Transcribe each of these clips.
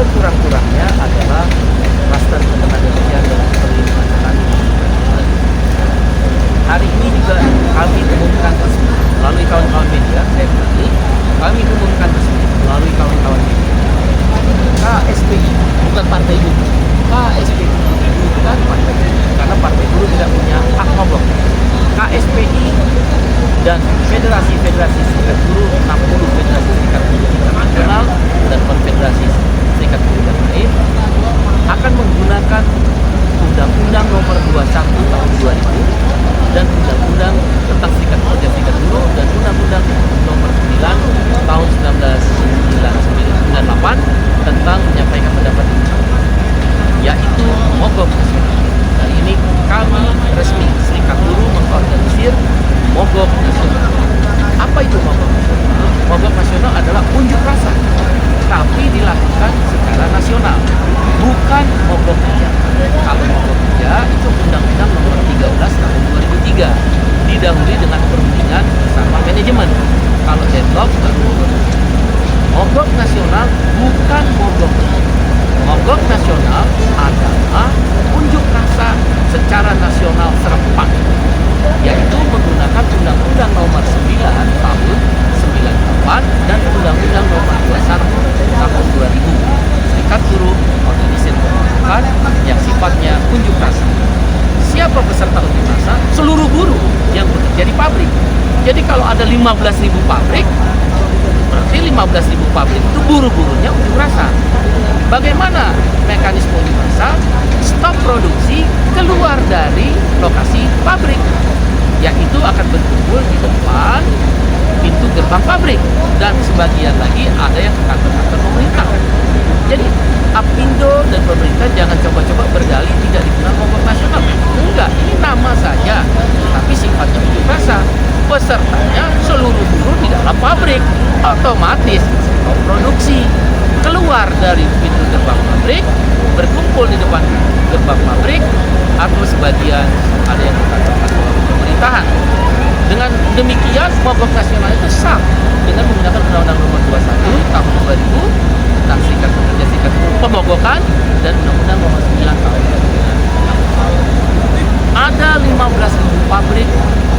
sekurang-kurangnya adalah klaster ketenagakerjaan dan perlindungan petani. Hari ini juga kami umumkan resmi melalui kawan-kawan media, saya berani, kami umumkan resmi melalui kawan-kawan media. KSPI bukan partai buruh. KSPI bukan partai buruh, karena partai buruh tidak punya hak mogok. KSPI dan federasi-federasi serikat buruh, 60 federasi serikat buruh internasional dan konfederasi serikat buruh yang lain akan menggunakan Undang-Undang Nomor 21 Tahun 2000 dan Undang-Undang tentang Serikat Pekerja Serikat Buruh dan Undang-Undang Nomor 9 Tahun 1998 tentang menyampaikan pendapat, yaitu mogok nasional. Hari ini kami resmi Serikat Buruh mengorganisir mogok nasional. Apa itu mogok nasional? Mogok nasional adalah unjuk rasa, tapi dilakukan secara nasional, bukan mogok kerja. Kalau mogok kerja itu Undang-Undang Nomor 13 Tahun 2003 didahului dengan perundingan bersama manajemen. Kalau deadlock baru mogok. Mogok nasional bukan mogok kerja. Mogok nasional adalah unjuk rasa secara nasional serempak, yaitu menggunakan Undang-Undang Nomor 9 Tahun 98 dan Undang-Undang Nomor 21 Tahun 2000. Serikat Buruh organisasi pembentukan yang sifatnya unjuk rasa. Siapa peserta unjuk rasa? Seluruh buruh yang bekerja di pabrik. Jadi kalau ada 15.000 pabrik, berarti 15.000 pabrik itu buruh-buruhnya unjuk rasa. Bagaimana mekanisme unjuk rasa? Stop produksi, keluar dari lokasi pabrik, yaitu akan berkumpul di depan pintu gerbang pabrik, dan sebagian lagi ada yang ke kantor-kantor pemerintah. Jadi Apindo dan pemerintah jangan coba-coba berdalih tidak dikenal mogok nasional. Enggak, ini nama saja, tapi sifatnya unjuk rasa. Pesertanya seluruh buruh di dalam pabrik, otomatis stop produksi, keluar dari pintu gerbang pabrik, berkumpul di depan gerbang pabrik, atau sebagian ada yang ke kantor-kantor pemerintahan. Dengan demikian mogok nasional itu sah dengan menggunakan Undang-Undang Nomor 21 Tahun 2000 tentang Serikat Pekerja Serikat Buruh pemogokan dan Undang-Undang Nomor 9 Tahun 2000. Ada 15.000 pabrik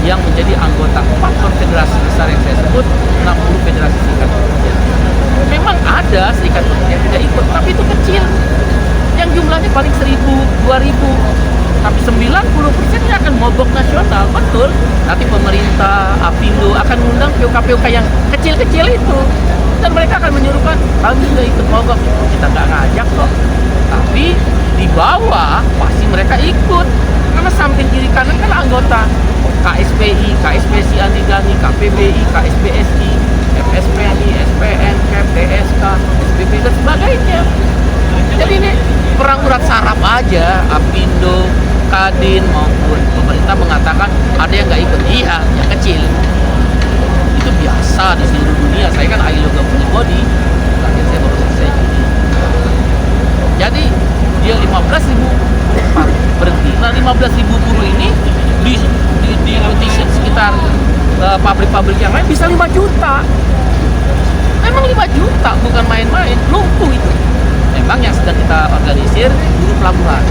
yang menjadi anggota 4 konfederasi besar yang saya sebut, 60 federasi serikat pekerja. Memang ada serikat pekerja yang tidak ikut, tapi itu kecil. Yang jumlahnya paling 1.000, 2.000. Tapi 90%-nya akan mogok nasional, betul. Nanti pemerintah, Apindo akan mengundang PUK-PUK yang kecil-kecil itu. Dan mereka akan menyuruhkan, kami sudah ikut mogok. Kita nggak ngajak kok. Tapi di bawah pasti mereka ikut. Karena samping kiri kanan kan anggota. KSPI, KSPSI Anti-Gani, KPBI, KSPSI, FSPNI, SPN, KEP, DSK, SPP, dan sebagainya. Jadi ini perang urat saraf aja. Apindo, Kadin maupun pemerintah mengatakan ada yang nggak ikut. Iya, yang kecil. Itu biasa di seluruh dunia. Saya kan ILO governing body, terakhir saya baru selesai Juni. Jadi dia 15.000 berhenti. Nah 15.000 buruh ini di petition sekitar pabrik-pabrik yang lain bisa 5 juta. Memang 5 juta bukan main-main, lumpuh itu. Memang yang sedang kita organisir buruh pelabuhan.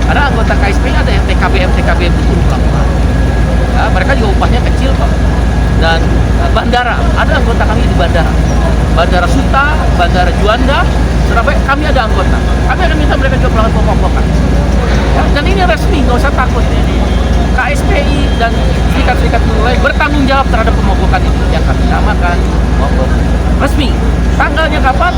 Ada anggota KSPI, ada yang TKBM buruh pelabuhan. Ya, mereka juga upahnya kecil kok. Dan bandara, ada anggota kami di Bandara Suta, Bandara Juanda, Surabaya, kami ada anggota. Kami akan minta mereka juga melakukan pemogokan. Ya, dan ini resmi, nggak usah takut. KSPI dan serikat-serikat buruh lain bertanggung jawab terhadap pemogokan ini yang kami namakan mogok resmi. Tanggalnya kapan?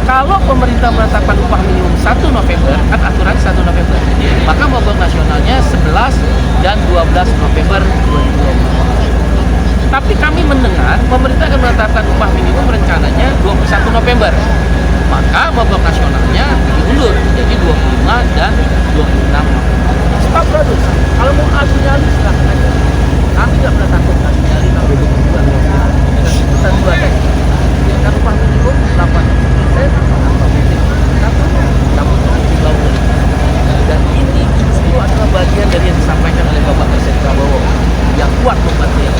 Kalau pemerintah menetapkan upah minimum 1 November, kan aturan 1 November, maka mogok nasionalnya 11 dan 12 November 2020. Tapi kami mendengar pemerintah akan menetapkan upah minimum rencananya 21 November. Maka mogok nasionalnya diundur jadi 25 dan 26 November. Stop produksi. Kalau mau adu nyali silahkan aja. Kami nggak pernah takut adu nyali kalau itu bukan dengan sebutan dua tadi. Dan upah minimum 8%, kamu di bawah. Dan ini justru adalah bagian dari yang disampaikan oleh Bapak Presiden Prabowo yang kuat membantu yang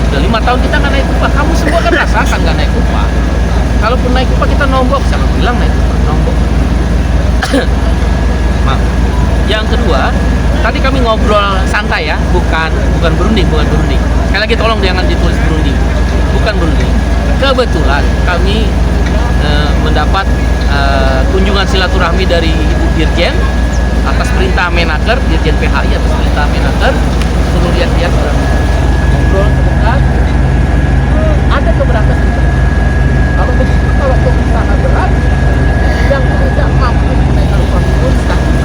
udah 5 tahun kita nggak naik upah. Kamu semua kan rasakan nggak naik upah. Kalaupun naik upah kita nombok nombok, siapa bilang naik upah nombok? Maaf. Yang kedua, tadi kami ngobrol santai ya, bukan berunding. Sekali lagi tolong jangan ditulis berunding, bukan berunding. Kebetulan kami mendapat kunjungan silaturahmi dari Ibu Dirjen atas perintah Menaker, Dirjen PHI atas perintah Menaker, suruh lihat-lihat, ngobrol sebentar. Ada keberatan juga. Kalau begitu, kalau pengusaha berat yang tidak mampu menaikkan upah minimum stabil.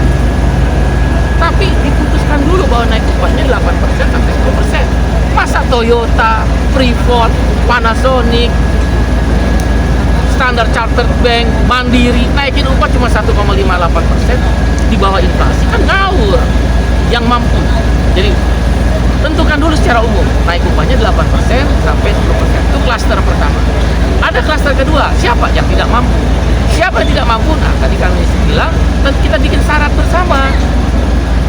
Tapi diputuskan dulu bahwa naik upahnya 8% sampai 10%. Masa Toyota, Freeport, Panasonic, Standard Chartered Bank, Mandiri naikin upah cuma 1,58% di bawah inflasi? Kan ngawur. Yang mampu. Jadi tentukan dulu secara umum, naik upahnya 8% sampai 10%. Itu klaster pertama. Ada klaster kedua, siapa yang tidak mampu? Siapa yang tidak mampu? Nah, tadi kami bilang, dan kita bikin syarat bersama.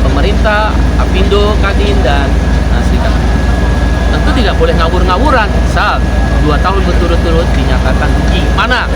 Pemerintah, Apindo, Kadin, dan Serikat. Tentu tidak boleh ngawur-ngawuran. Misal, 2 tahun berturut-turut dinyatakan rugi. Mana